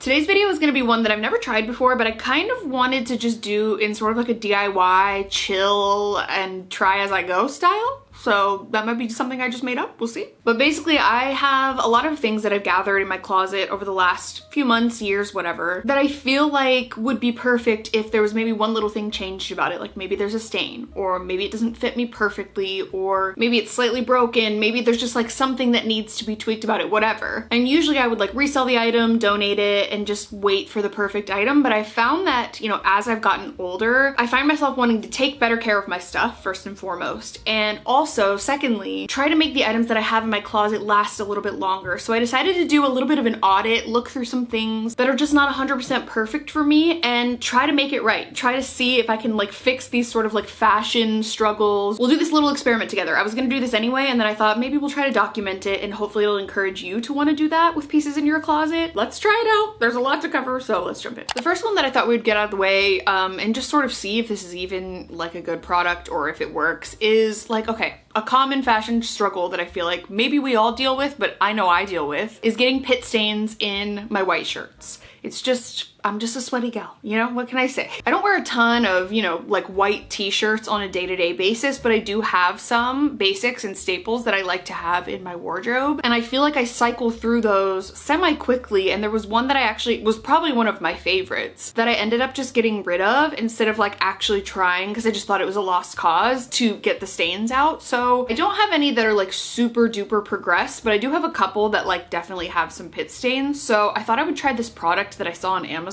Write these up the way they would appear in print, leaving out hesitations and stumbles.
Today's video is going to be one that I've never tried before, but I kind of wanted to just do in sort of like a DIY, chill, and try as I go style. So that might be something I just made up, we'll see. But basically I have a lot of things that I've gathered in my closet over the last few months, years, whatever, that I feel like would be perfect if there was maybe one little thing changed about it. Like maybe there's a stain, or maybe it doesn't fit me perfectly, or maybe it's slightly broken, maybe there's just like something that needs to be tweaked about it, whatever. And usually I would like resell the item, donate it, and just wait for the perfect item. But I found that, you know, as I've gotten older, I find myself wanting to take better care of my stuff, first and foremost, and also secondly, try to make the items that I have in my closet last a little bit longer. So I decided to do a little bit of an audit, look through some things that are just not 100% perfect for me, and try to make it right. Try to see if I can like fix these sort of like fashion struggles. We'll do this little experiment together. I was gonna do this anyway, and then I thought maybe we'll try to document it, and hopefully it'll encourage you to want to do that with pieces in your closet. Let's try it out. There's a lot to cover, so let's jump in. The first one that I thought we'd get out of the way and just sort of see if this is even like a good product or if it works is like, okay, a common fashion struggle that I feel like maybe we all deal with, but I know I deal with, is getting pit stains in my white shirts. It's just, I'm just a sweaty gal, you know? What can I say? I don't wear a ton of, you know, like white t-shirts on a day-to-day basis, but I do have some basics and staples that I like to have in my wardrobe. And I feel like I cycle through those semi-quickly. And there was one that I actually was probably one of my favorites that I ended up just getting rid of instead of like actually trying, because I just thought it was a lost cause to get the stains out. So I don't have any that are like super duper progressed, but I do have a couple that like definitely have some pit stains. So I thought I would try this product that I saw on Amazon.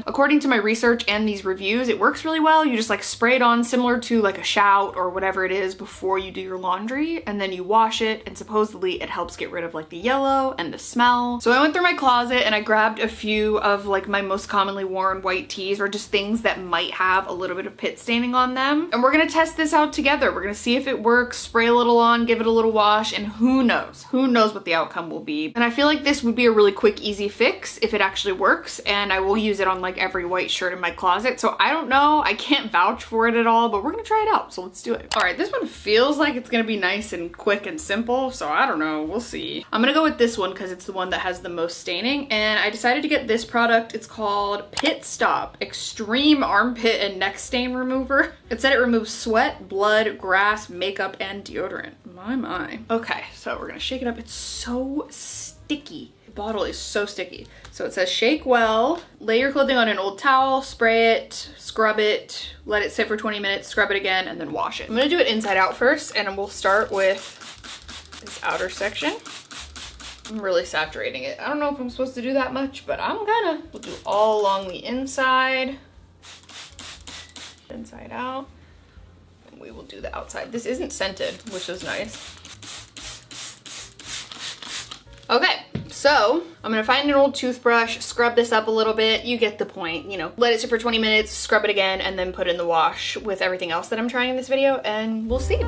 According to my research and these reviews, it works really well. You just like spray it on similar to like a shout or whatever it is before you do your laundry, and then you wash it, and supposedly it helps get rid of like the yellow and the smell. So I went through my closet and I grabbed a few of like my most commonly worn white tees, or just things that might have a little bit of pit staining on them. And we're gonna test this out together. We're gonna see if it works, spray a little on, give it a little wash, and who knows what the outcome will be. And I feel like this would be a really quick, easy fix if it actually works. And I will use it on like every white shirt in my closet. So I don't know, I can't vouch for it at all, but we're gonna try it out. So let's do it. All right, this one feels like it's gonna be nice and quick and simple. So I don't know, we'll see. I'm gonna go with this one because it's the one that has the most staining. And I decided to get this product. It's called Pit Stop Extreme Armpit and Neck Stain Remover. It said it removes sweat, blood, grass, makeup, and deodorant. My. Okay, so we're gonna shake it up. It's so sticky. The bottle is so sticky. So it says shake well, lay your clothing on an old towel, spray it, scrub it, let it sit for 20 minutes, scrub it again, and then wash it. I'm gonna do it inside out first, and we'll start with this outer section. I'm really saturating it. I don't know if I'm supposed to do that much, but I'm gonna. We'll do all along the inside out, and we will do the outside. This isn't scented, which is nice. Okay, so I'm gonna find an old toothbrush, scrub this up a little bit. You get the point, you know. Let it sit for 20 minutes, scrub it again, and then put it in the wash with everything else that I'm trying in this video, and we'll see.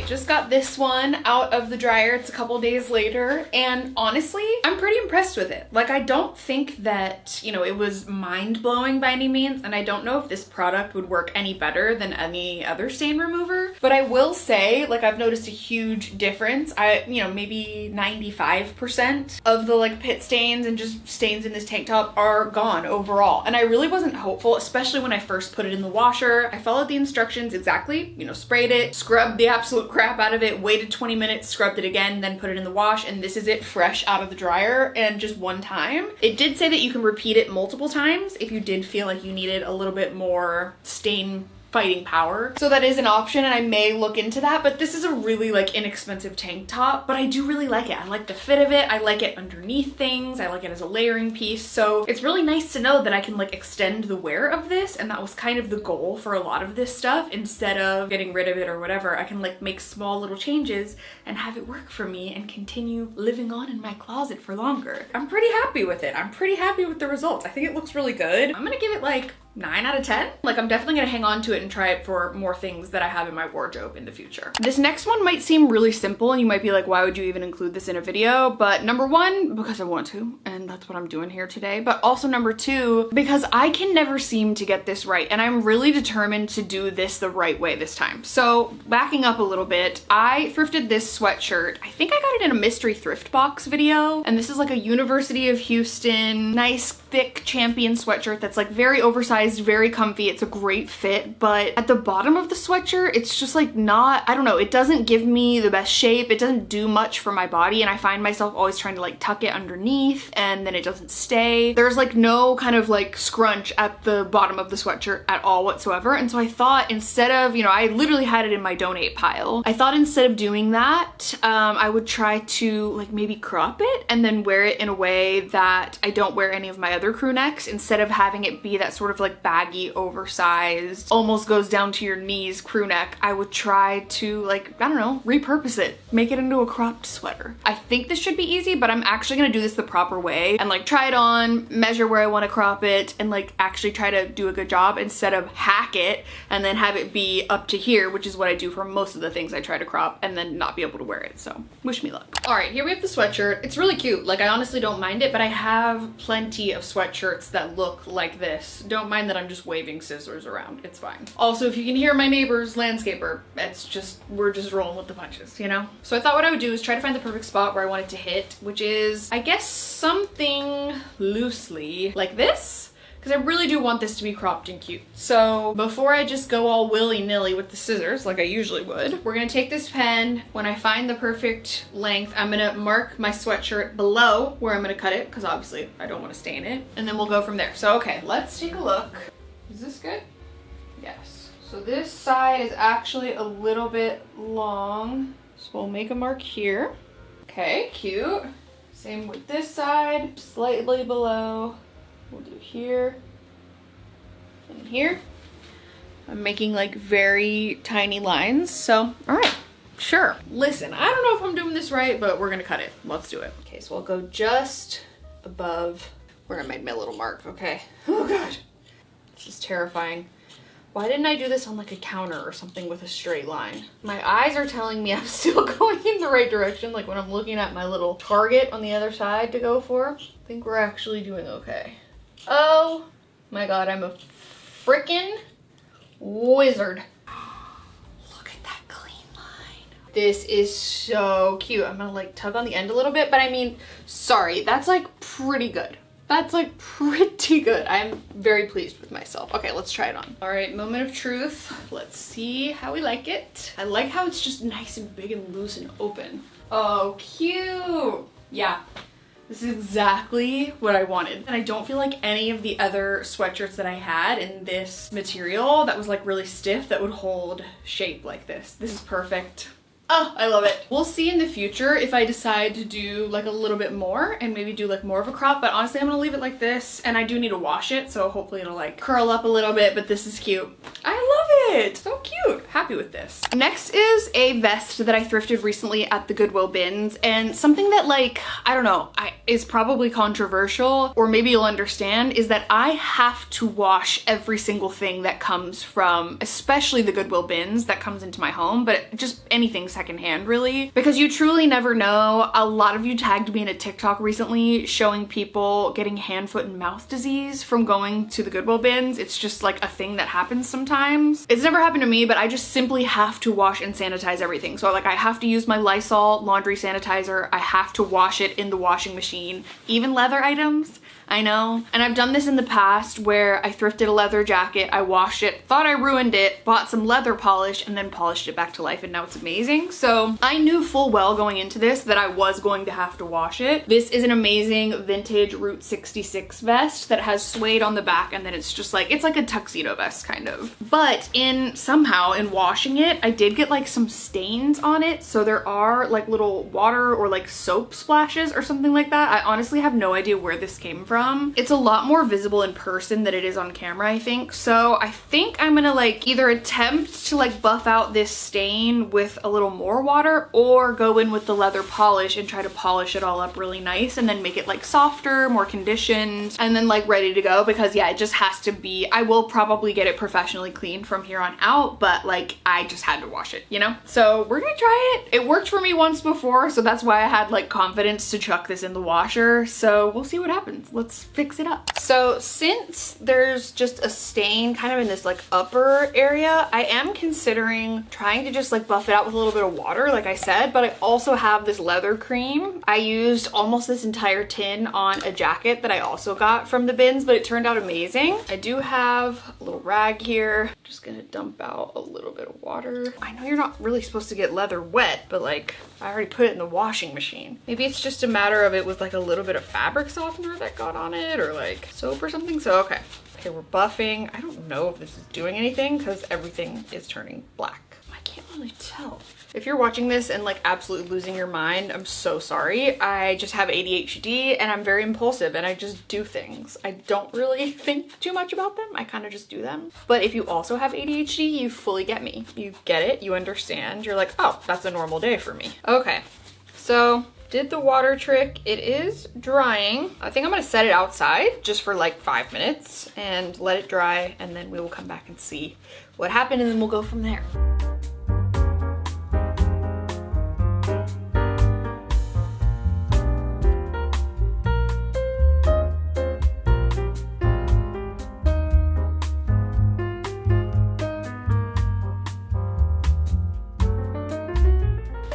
Just got this one out of the dryer. It's a couple days later, and honestly, I'm pretty impressed with it. Like, I don't think that, you know, it was mind-blowing by any means, and I don't know if this product would work any better than any other stain remover, but I will say, like, I've noticed a huge difference. You know, maybe 95% of the like pit stains and just stains in this tank top are gone overall, and I really wasn't hopeful, especially when I first put it in the washer. I followed the instructions exactly, you know, sprayed it, scrubbed the absolute crap out of it, waited 20 minutes, scrubbed it again, then put it in the wash, and this is it fresh out of the dryer and just one time. It did say that you can repeat it multiple times if you did feel like you needed a little bit more stain fighting power. So that is an option, and I may look into that, but this is a really like inexpensive tank top, but I do really like it. I like the fit of it. I like it underneath things. I like it as a layering piece. So it's really nice to know that I can like extend the wear of this, and that was kind of the goal for a lot of this stuff. Instead of getting rid of it or whatever, I can like make small little changes and have it work for me and continue living on in my closet for longer. I'm pretty happy with it. I'm pretty happy with the results. I think it looks really good. I'm gonna give it like 9 out of 10. Like, I'm definitely gonna hang on to it and try it for more things that I have in my wardrobe in the future. This next one might seem really simple and you might be like, why would you even include this in a video? But number one, because I want to, and that's what I'm doing here today. But also number two, because I can never seem to get this right, and I'm really determined to do this the right way this time. So backing up a little bit, I thrifted this sweatshirt. I think I got it in a mystery thrift box video, and this is like a University of Houston, nice thick Champion sweatshirt that's like very oversized, very comfy. It's a great fit, but at the bottom of the sweatshirt, it's just like not, I don't know, it doesn't give me the best shape. It doesn't do much for my body, and I find myself always trying to like tuck it underneath and then it doesn't stay. There's like no kind of like scrunch at the bottom of the sweatshirt at all whatsoever. And so I thought instead of, you know, I literally had it in my donate pile. I thought instead of doing that, I would try to like maybe crop it and then wear it in a way that I don't wear any of my other crew necks, instead of having it be that sort of like baggy, oversized, almost goes down to your knees crew neck. I would try to like, I don't know, repurpose it, make it into a cropped sweater. I think this should be easy, but I'm actually gonna do this the proper way and like try it on, measure where I want to crop it, and like actually try to do a good job instead of hack it and then have it be up to here, which is what I do for most of the things I try to crop, and then not be able to wear it. So wish me luck. All right, here we have the sweatshirt. It's really cute. Like, I honestly don't mind it, but I have plenty of sweatshirts that look like this. Don't mind that I'm just waving scissors around. It's fine. Also, if you can hear my neighbor's landscaper, it's just, we're just rolling with the punches, you know? So I thought what I would do is try to find the perfect spot where I want it to hit, which is, I guess, something loosely like this, because I really do want this to be cropped and cute. So before I just go all willy-nilly with the scissors like I usually would, we're gonna take this pen. When I find the perfect length, I'm gonna mark my sweatshirt below where I'm gonna cut it, because obviously I don't want to stain it, and then we'll go from there. So okay, let's take a look. Is this good? Yes. So this side is actually a little bit long, so we'll make a mark here. Okay, cute. Same with this side, slightly below. We'll do here and here. I'm making like very tiny lines, so all right, sure. Listen, I don't know if I'm doing this right, but we're gonna cut it. Let's do it. Okay, so I'll go just above where I made my little mark, okay? Oh God, this is terrifying. Why didn't I do this on like a counter or something with a straight line? My eyes are telling me I'm still going in the right direction, like when I'm looking at my little target on the other side to go for. I think we're actually doing okay. Oh my God, I'm a freaking wizard. Look at that clean line. This is so cute. I'm gonna like tug on the end a little bit, but I mean, sorry, that's like pretty good. That's like pretty good. I'm very pleased with myself. Okay, let's try it on. All right, moment of truth. Let's see how we like it. I like how it's just nice and big and loose and open. Oh, cute. Yeah. This is exactly what I wanted. And I don't feel like any of the other sweatshirts that I had in this material that was like really stiff that would hold shape like this. This is perfect. Oh, I love it. We'll see in the future if I decide to do like a little bit more and maybe do like more of a crop, but honestly I'm gonna leave it like this, and I do need to wash it, so hopefully it'll like curl up a little bit, but this is cute. I love it. So cute. Happy with this. Next is a vest that I thrifted recently at the Goodwill bins, and something that like, I don't know, is probably controversial, or maybe you'll understand, is that I have to wash every single thing that comes from, especially the Goodwill bins that comes into my home, but just anything secondhand really, because you truly never know. A lot of you tagged me in a TikTok recently showing people getting hand, foot, and mouth disease from going to the Goodwill bins. It's just like a thing that happens sometimes. It's never happened to me, but I just simply have to wash and sanitize everything. So like I have to use my Lysol laundry sanitizer. I have to wash it in the washing machine, even leather items. I know. And I've done this in the past where I thrifted a leather jacket, I washed it, thought I ruined it, bought some leather polish, and then polished it back to life, and now it's amazing. So I knew full well going into this that I was going to have to wash it. This is an amazing vintage Route 66 vest that has suede on the back, and then it's just like, it's like a tuxedo vest kind of. But somehow in washing it, I did get like some stains on it. So there are like little water or like soap splashes or something like that. I honestly have no idea where this came from. from. It's a lot more visible in person than it is on camera, I think. So I think I'm gonna like either attempt to like buff out this stain with a little more water, or go in with the leather polish and try to polish it all up really nice and then make it like softer, more conditioned, and then like ready to go. Because yeah, it just has to be, I will probably get it professionally cleaned from here on out, but like I just had to wash it, you know? So we're gonna try it. It worked for me once before, so that's why I had like confidence to chuck this in the washer. So we'll see what happens. Let's fix it up. So since there's just a stain kind of in this like upper area, I am considering trying to just like buff it out with a little bit of water, like I said, but I also have this leather cream. I used almost this entire tin on a jacket that I also got from the bins, but it turned out amazing. I do have a little rag here. Just gonna dump out a little bit of water. I know you're not really supposed to get leather wet, but like I already put it in the washing machine. Maybe it's just a matter of it with like a little bit of fabric softener that got on it, or like soap or something. So okay, we're buffing. I don't know if this is doing anything because everything is turning black. I can't really tell. If you're watching this and like absolutely losing your mind, I'm so sorry. I just have ADHD and I'm very impulsive and I just do things. I don't really think too much about them. I kind of just do them. But if you also have ADHD, you fully get me. You get it, you understand. You're like, oh, that's a normal day for me. Okay, so did the water trick. It is drying. I think I'm gonna set it outside just for like 5 minutes and let it dry, and then we will come back and see what happened, and then we'll go from there.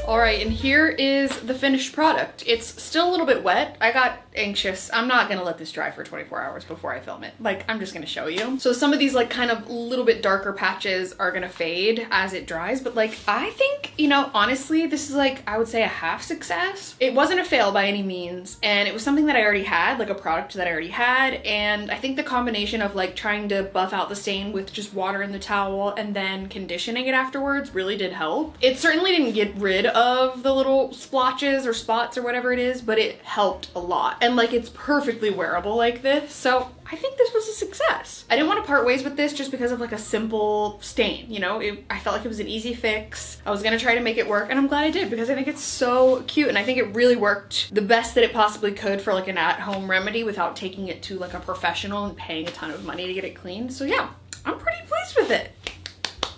All right, and here is the finished product. It's still a little bit wet. I got anxious. I'm not gonna let this dry for 24 hours before I film it. Like, I'm just gonna show you. So some of these like kind of little bit darker patches are gonna fade as it dries, but like I think, you know, honestly, this is like, I would say a half success. It wasn't a fail by any means, and it was something that I already had, like a product that I already had, and I think the combination of like trying to buff out the stain with just water in the towel and then conditioning it afterwards really did help. It certainly didn't get rid of the little splotches or spots or whatever it is, but it helped a lot. And like it's perfectly wearable like this, so I think this was a success. I didn't want to part ways with this just because of like a simple stain, you know? I felt like it was an easy fix. I was gonna try to make it work, and I'm glad I did because I think it's so cute, and I think it really worked the best that it possibly could for like an at-home remedy without taking it to like a professional and paying a ton of money to get it cleaned. So yeah, I'm pretty pleased with it.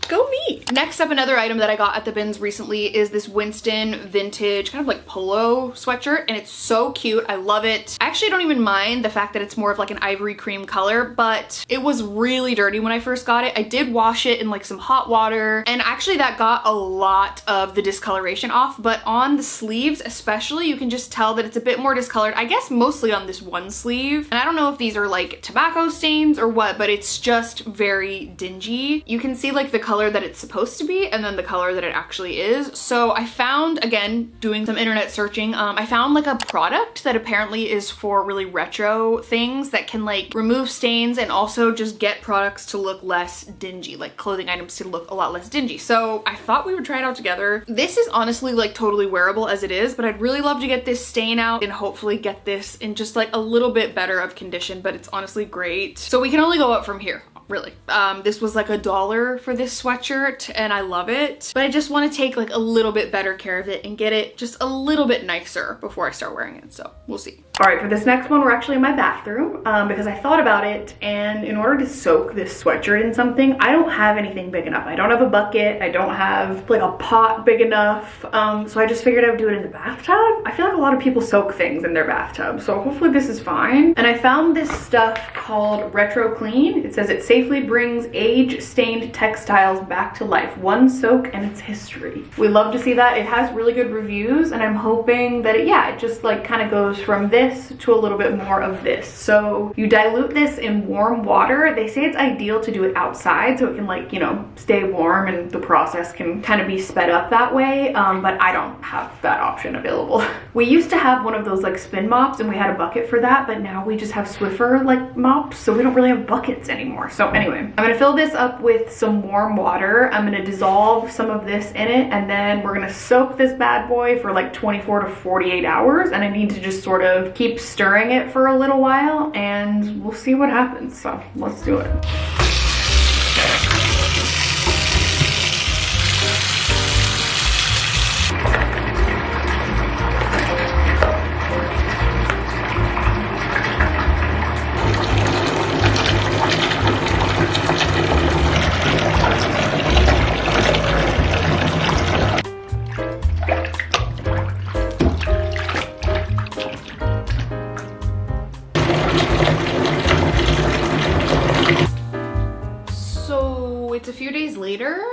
Go me. Next up, another item that I got at the bins recently is this Winston vintage kind of like polo sweatshirt, and it's so cute. I love it. I actually don't even mind the fact that it's more of like an ivory cream color, but it was really dirty when I first got it. I did wash it in like some hot water, and actually that got a lot of the discoloration off, but on the sleeves especially, you can just tell that it's a bit more discolored. I guess mostly on this one sleeve, and I don't know if these are like tobacco stains or what, but it's just very dingy. You can see like the color that it's supposed to be and then the color that it actually is. So I found, again, doing some internet searching, I found like a product that apparently is for really retro things that can like remove stains and also just get products to look less dingy, like clothing items to look a lot less dingy. So I thought we would try it out together. This is honestly like totally wearable as it is, but I'd really love to get this stain out and hopefully get this in just like a little bit better of condition, but it's honestly great. So we can only go up from here. Really. This was like $1 for this sweatshirt and I love it, but I just want to take like a little bit better care of it and get it just a little bit nicer before I start wearing it. So we'll see. All right, for this next one, we're actually in my bathroom because I thought about it, and in order to soak this sweatshirt in something, I don't have anything big enough. I don't have a bucket. I don't have like a pot big enough. So I just figured I would do it in the bathtub. I feel like a lot of people soak things in their bathtub, so hopefully this is fine. And I found this stuff called Retro Clean. It says it safely brings age-stained textiles back to life. One soak and its history. We love to see that. It has really good reviews, and I'm hoping that it just like kind of goes from this to a little bit more of this. So you dilute this in warm water. They say it's ideal to do it outside so it can like, you know, stay warm and the process can kind of be sped up that way. But I don't have that option available. We used to have one of those like spin mops and we had a bucket for that, but now we just have Swiffer like mops, so we don't really have buckets anymore. So anyway, I'm gonna fill this up with some warm water. I'm gonna dissolve some of this in it, and then we're gonna soak this bad boy for like 24 to 48 hours. And I need to just sort of keep stirring it for a little while, and we'll see what happens. So let's do it. It's a few days later.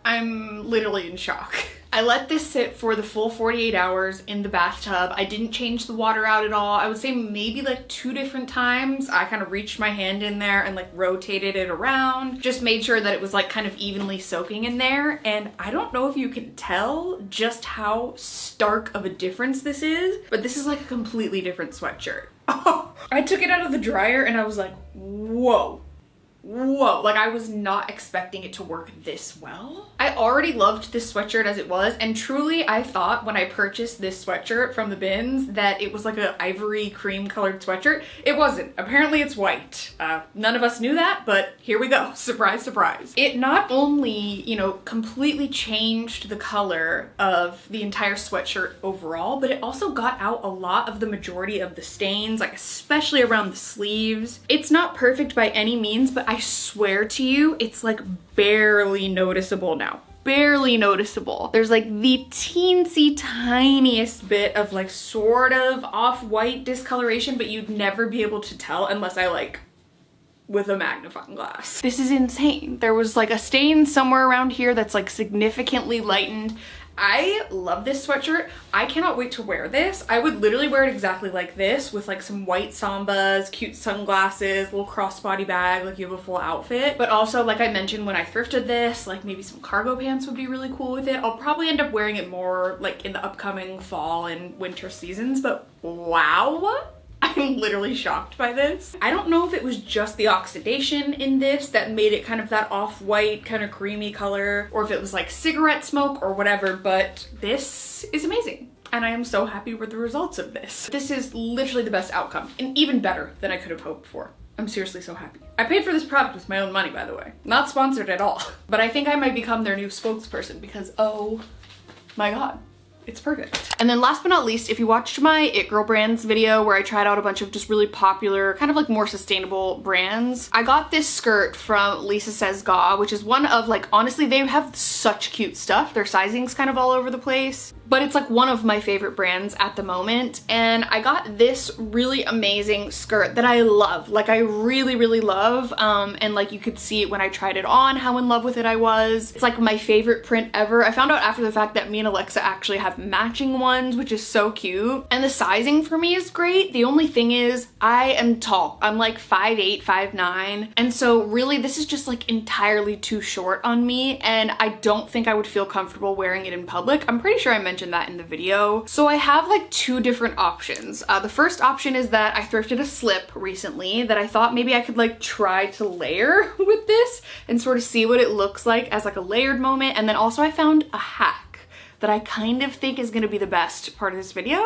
I'm literally in shock. I let this sit for the full 48 hours in the bathtub. I didn't change the water out at all. I would say maybe like 2 different times. I kind of reached my hand in there and like rotated it around. Just made sure that it was like kind of evenly soaking in there. And I don't know if you can tell just how stark of a difference this is, but this is like a completely different sweatshirt. I took it out of the dryer and I was like, whoa. Whoa, like I was not expecting it to work this well. I already loved this sweatshirt as it was, and truly I thought when I purchased this sweatshirt from the bins that it was like an ivory cream colored sweatshirt. It wasn't. Apparently it's white. None of us knew that, but here we go. Surprise, surprise. It not only, you know, completely changed the color of the entire sweatshirt overall, but it also got out a lot of the majority of the stains, like especially around the sleeves. It's not perfect by any means, but I swear to you, it's like barely noticeable now. Barely noticeable. There's like the teensy tiniest bit of like sort of off-white discoloration, but you'd never be able to tell unless I like with a magnifying glass. This is insane. There was like a stain somewhere around here that's like significantly lightened. I love this sweatshirt. I cannot wait to wear this. I would literally wear it exactly like this with like some white Sambas, cute sunglasses, little crossbody bag, like you have a full outfit. But also, like I mentioned when I thrifted this, like maybe some cargo pants would be really cool with it. I'll probably end up wearing it more like in the upcoming fall and winter seasons, but wow. I'm literally shocked by this. I don't know if it was just the oxidation in this that made it kind of that off-white, kind of creamy color, or if it was like cigarette smoke or whatever, but this is amazing. And I am so happy with the results of this. This is literally the best outcome, and even better than I could have hoped for. I'm seriously so happy. I paid for this product with my own money, by the way. Not sponsored at all. But I think I might become their new spokesperson because, oh my God. It's perfect. And then last but not least, if you watched my It Girl Brands video where I tried out a bunch of just really popular, kind of like more sustainable brands, I got this skirt from Lisa Says Ga, which is one of like, honestly, they have such cute stuff. Their sizing's kind of all over the place, but it's like one of my favorite brands at the moment. And I got this really amazing skirt that I love. Like I really, really love. And like you could see it when I tried it on, how in love with it I was. It's like my favorite print ever. I found out after the fact that me and Alexa actually have matching ones, which is so cute. And the sizing for me is great. The only thing is I am tall. I'm like 5'8", 5'9". And so really this is just like entirely too short on me. And I don't think I would feel comfortable wearing it in public. I'm pretty sure I mentioned that in the video. So I have like 2 different options. The first option is that I thrifted a slip recently that I thought maybe I could like try to layer with this and sort of see what it looks like as like a layered moment. And then also I found a hack that I kind of think is gonna be the best part of this video.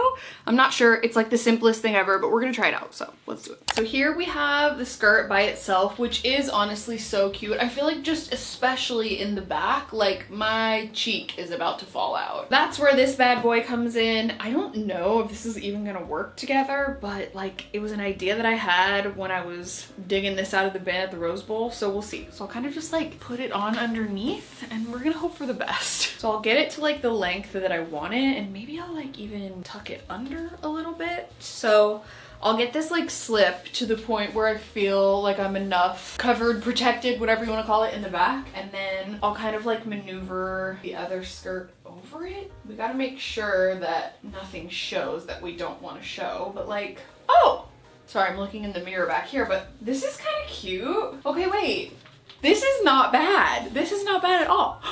I'm not sure, it's like the simplest thing ever, but we're gonna try it out, so let's do it. So here we have the skirt by itself, which is honestly so cute. I feel like just especially in the back, like my cheek is about to fall out. That's where this bad boy comes in. I don't know if this is even gonna work together, but like it was an idea that I had when I was digging this out of the bin at the Rose Bowl, so we'll see. So I'll kind of just like put it on underneath and we're gonna hope for the best. So I'll get it to like the length that I want it, and maybe I'll like even tuck it under a little bit. So I'll get this like slip to the point where I feel like I'm enough covered, protected, whatever you want to call it, in the back, and then I'll kind of like maneuver the other skirt over it. We got to make sure that nothing shows that we don't want to show, but like, oh, sorry, I'm looking in the mirror back here, but this is kind of cute. Okay, wait, this is not bad. This is not bad at all.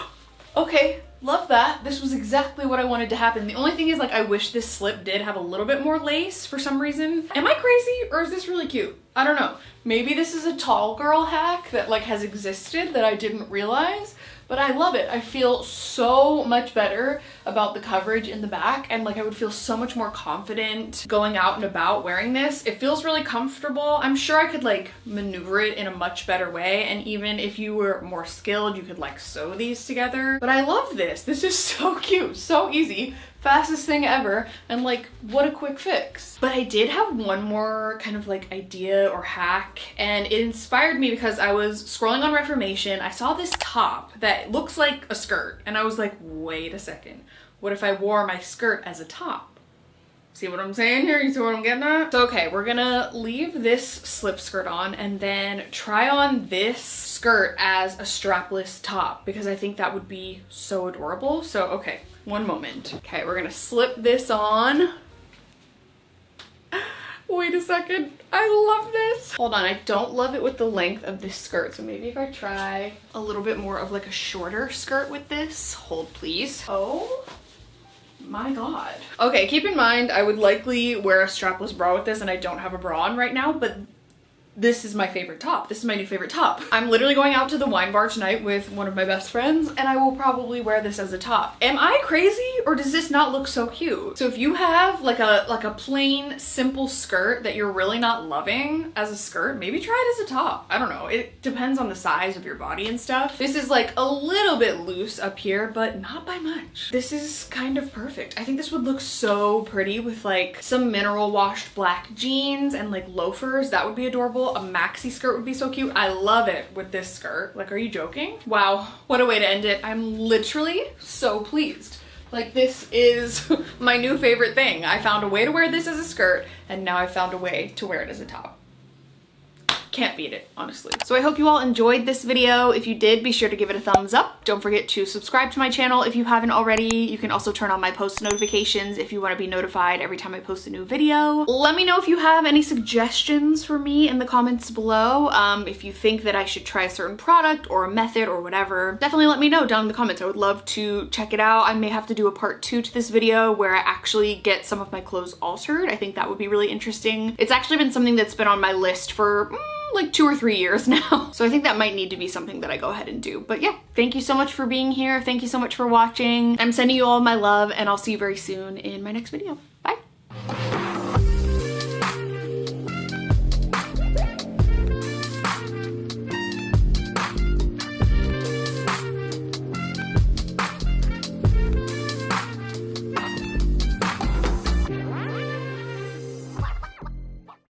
Okay. Love that. This was exactly what I wanted to happen. The only thing is like I wish this slip did have a little bit more lace for some reason. Am I crazy or is this really cute? I don't know. Maybe this is a tall girl hack that like has existed that I didn't realize, but I love it. I feel so much better about the coverage in the back, and like I would feel so much more confident going out and about wearing this. It feels really comfortable. I'm sure I could like maneuver it in a much better way, and even if you were more skilled, you could like sew these together. But I love this. This is so cute, so easy. Fastest thing ever, and like what a quick fix. But I did have one more kind of like idea or hack, and it inspired me because I was scrolling on Reformation. I saw this top that looks like a skirt, and I was like, wait a second, what if I wore my skirt as a top? See what I'm saying here? You see what I'm getting at? So okay, we're gonna leave this slip skirt on and then try on this skirt as a strapless top because I think that would be so adorable. So okay, one moment. Okay, we're gonna slip this on. Wait a second, I love this. Hold on, I don't love it with the length of this skirt, so maybe if I try a little bit more of like a shorter skirt with this. Hold please. Oh my god. Okay, keep in mind I would likely wear a strapless bra with this, and I don't have a bra on right now, but this is my favorite top. This is my new favorite top. I'm literally going out to the wine bar tonight with one of my best friends, and I will probably wear this as a top. Am I crazy, or does this not look so cute? So if you have like a plain simple skirt that you're really not loving as a skirt, maybe try it as a top. I don't know, it depends on the size of your body and stuff. This is like a little bit loose up here, but not by much. This is kind of perfect. I think this would look so pretty with like some mineral washed black jeans and like loafers. That would be adorable. A maxi skirt would be so cute. I love it with this skirt. Like, are you joking? Wow, what a way to end it. I'm literally so pleased. Like, this is my new favorite thing. I found a way to wear this as a skirt, and now I found a way to wear it as a top. Can't beat it, honestly. So I hope you all enjoyed this video. If you did, be sure to give it a thumbs up. Don't forget to subscribe to my channel if you haven't already. You can also turn on my post notifications if you want to be notified every time I post a new video. Let me know if you have any suggestions for me in the comments below. If you think that I should try a certain product or a method or whatever, definitely let me know down in the comments. I would love to check it out. I may have to do a part 2 to this video where I actually get some of my clothes altered. I think that would be really interesting. It's actually been something that's been on my list for like 2 or 3 years now. So I think that might need to be something that I go ahead and do. But yeah, thank you so much for being here. Thank you so much for watching. I'm sending you all my love, and I'll see you very soon in my next video.